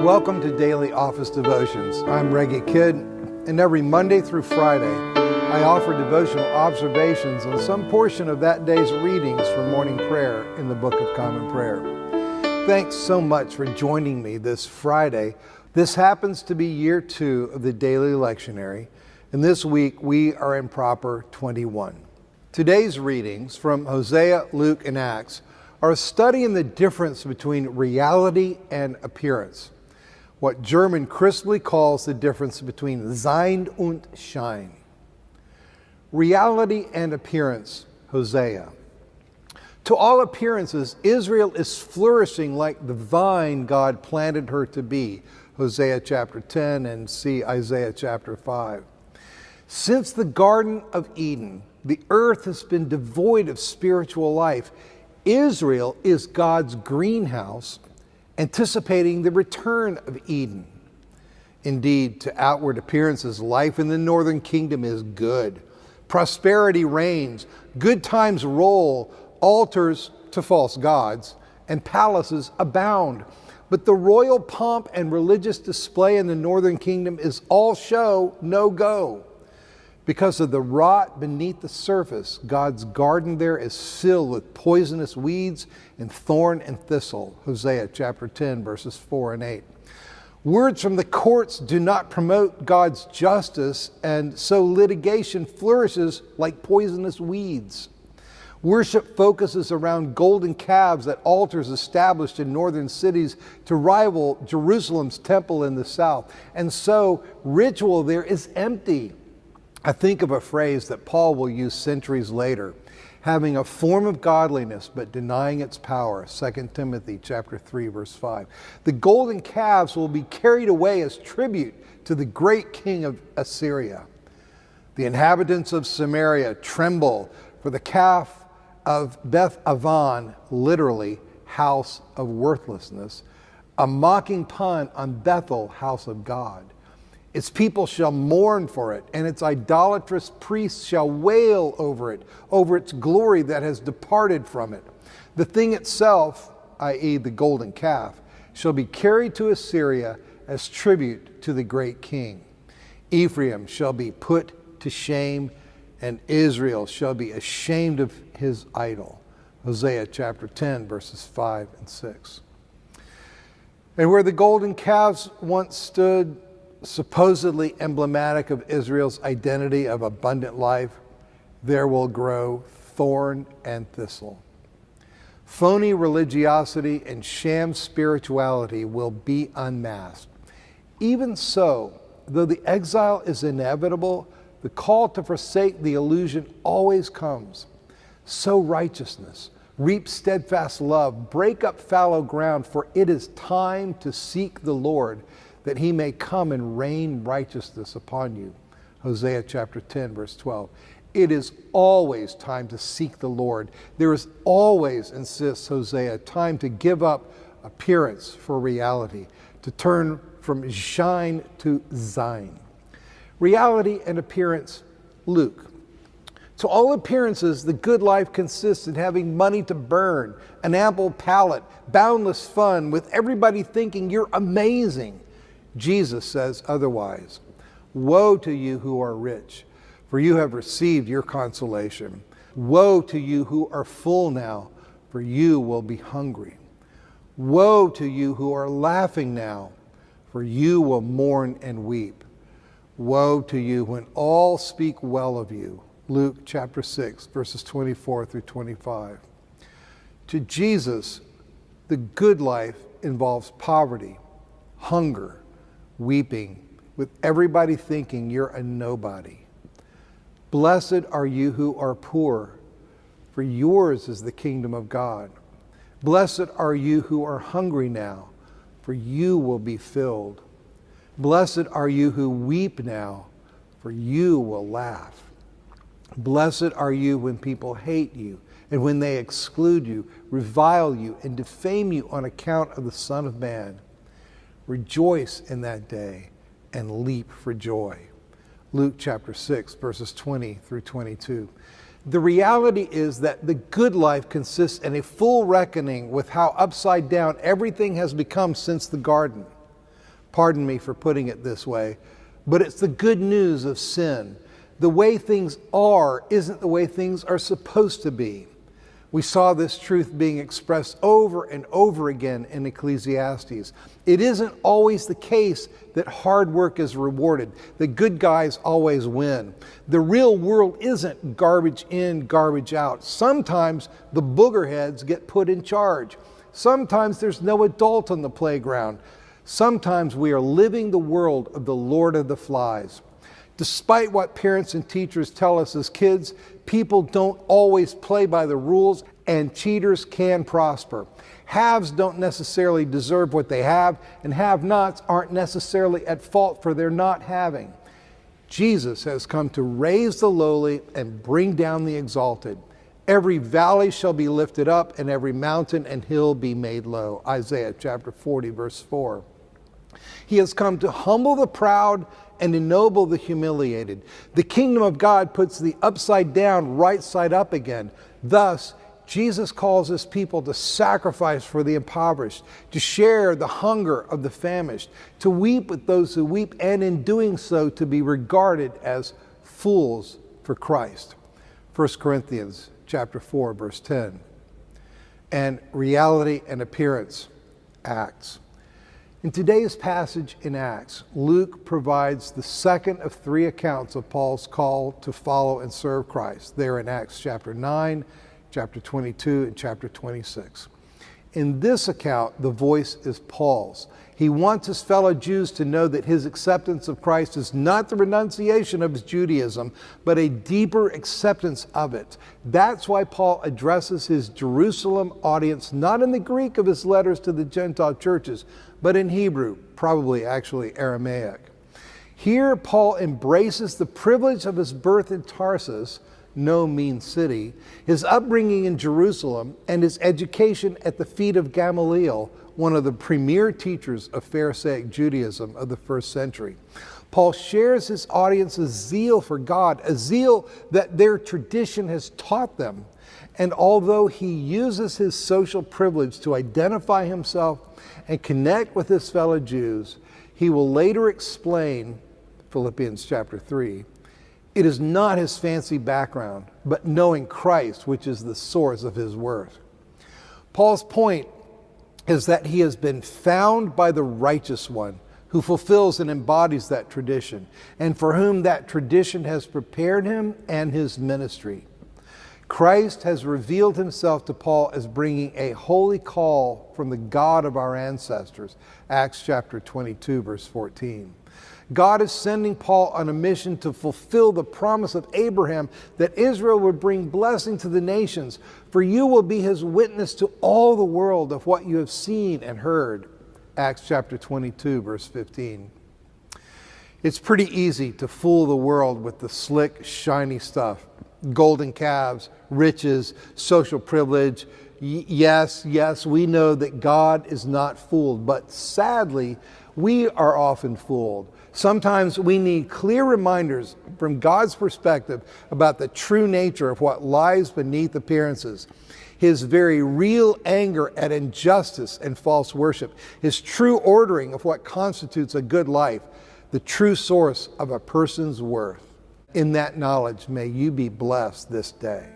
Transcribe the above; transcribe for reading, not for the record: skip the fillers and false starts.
Welcome to Daily Office Devotions. I'm Reggie Kidd, and every Monday through Friday, I offer devotional observations on some portion of that day's readings for morning prayer in the Book of Common Prayer. Thanks so much for joining me this Friday. This happens to be year 2 of the daily lectionary, and this week we are in Proper 21. Today's readings from Hosea, Luke, and Acts are a study in the difference between reality and appearance, what German crisply calls the difference between Sein und Schein. Reality and appearance, Hosea. To all appearances, Israel is flourishing like the vine God planted her to be, Hosea chapter 10 and see Isaiah chapter 5. Since the Garden of Eden, the earth has been devoid of spiritual life. Israel is God's greenhouse, anticipating the return of Eden. Indeed, to outward appearances, life in the northern kingdom is good. Prosperity reigns, good times roll, altars to false gods, and palaces abound. But the royal pomp and religious display in the northern kingdom is all show, no go. Because of the rot beneath the surface, God's garden there is filled with poisonous weeds and thorn and thistle. Hosea chapter 10, verses 4 and 8. Words from the courts do not promote God's justice, and so litigation flourishes like poisonous weeds. Worship focuses around golden calves at altars established in northern cities to rival Jerusalem's temple in the south. And so ritual there is empty. I think of a phrase that Paul will use centuries later, having a form of godliness but denying its power, 2 Timothy chapter 3, verse 5. The golden calves will be carried away as tribute to the great king of Assyria. The inhabitants of Samaria tremble for the calf of Beth Avan, literally house of worthlessness, a mocking pun on Bethel, house of God. Its people shall mourn for it, and its idolatrous priests shall wail over it, over its glory that has departed from it. The thing itself, i.e. the golden calf, shall be carried to Assyria as tribute to the great king. Ephraim shall be put to shame, and Israel shall be ashamed of his idol. Hosea chapter 10, verses 5 and 6. And where the golden calves once stood, supposedly emblematic of Israel's identity of abundant life, there will grow thorn and thistle. Phony religiosity and sham spirituality will be unmasked. Even so, though the exile is inevitable, the call to forsake the illusion always comes. Sow righteousness, reap steadfast love, break up fallow ground, for it is time to seek the Lord, that he may come and rain righteousness upon you. Hosea chapter 10, verse 12. It is always time to seek the Lord. There is always, insists Hosea, time to give up appearance for reality, to turn from shine to Sein. Reality and appearance, Luke. To all appearances, the good life consists in having money to burn, an ample palate, boundless fun, with everybody thinking you're amazing. Jesus says otherwise. Woe to you who are rich, for you have received your consolation. Woe to you who are full now, for you will be hungry. Woe to you who are laughing now, for you will mourn and weep. Woe to you when all speak well of you. Luke chapter 6, verses 24 through 25. To Jesus, the good life involves poverty, hunger, weeping, with everybody thinking you're a nobody. Blessed are you who are poor, for yours is the kingdom of God. Blessed are you who are hungry now, for you will be filled. Blessed are you who weep now, for you will laugh. Blessed are you when people hate you, and when they exclude you, revile you, and defame you on account of the Son of Man. Rejoice in that day and leap for joy. Luke chapter 6, verses 20 through 22. The reality is that the good life consists in a full reckoning with how upside down everything has become since the garden. Pardon me for putting it this way, but it's the good news of sin. The way things are isn't the way things are supposed to be. We saw this truth being expressed over and over again in Ecclesiastes. It isn't always the case that hard work is rewarded. The good guys always win. The real world isn't garbage in, garbage out. Sometimes the boogerheads get put in charge. Sometimes there's no adult on the playground. Sometimes we are living the world of the Lord of the Flies. Despite what parents and teachers tell us as kids, people don't always play by the rules, and cheaters can prosper. Haves don't necessarily deserve what they have, and have-nots aren't necessarily at fault for their not having. Jesus has come to raise the lowly and bring down the exalted. Every valley shall be lifted up, and every mountain and hill be made low. Isaiah chapter 40, verse 4. He has come to humble the proud and ennoble the humiliated. The kingdom of God puts the upside down right side up again. Thus, Jesus calls his people to sacrifice for the impoverished, to share the hunger of the famished, to weep with those who weep, and in doing so to be regarded as fools for Christ. 1 Corinthians chapter 4, verse 10. And reality and appearance, Acts. In today's passage in Acts, Luke provides the second of three accounts of Paul's call to follow and serve Christ. They're in Acts chapter 9, chapter 22, and chapter 26. In this account, the voice is Paul's. He wants his fellow Jews to know that his acceptance of Christ is not the renunciation of his Judaism, but a deeper acceptance of it. That's why Paul addresses his Jerusalem audience not in the Greek of his letters to the Gentile churches, but in Hebrew, probably actually Aramaic. Here, Paul embraces the privilege of his birth in Tarsus, no mean city, his upbringing in Jerusalem, and his education at the feet of Gamaliel, one of the premier teachers of Pharisaic Judaism of the first century. Paul shares his audience's zeal for God, a zeal that their tradition has taught them. And although he uses his social privilege to identify himself and connect with his fellow Jews, he will later explain, Philippians chapter 3, it is not his fancy background, but knowing Christ, which is the source of his worth. Paul's point is that he has been found by the righteous one who fulfills and embodies that tradition, and for whom that tradition has prepared him and his ministry. Christ has revealed himself to Paul as bringing a holy call from the God of our ancestors, Acts chapter 22, verse 14. God is sending Paul on a mission to fulfill the promise of Abraham that Israel would bring blessing to the nations, for you will be his witness to all the world of what you have seen and heard. Acts chapter 22, verse 15. It's pretty easy to fool the world with the slick, shiny stuff. Golden calves, riches, social privilege. Yes, we know that God is not fooled, but sadly, we are often fooled. Sometimes we need clear reminders from God's perspective about the true nature of what lies beneath appearances. His very real anger at injustice and false worship. His true ordering of what constitutes a good life. The true source of a person's worth. In that knowledge, may you be blessed this day.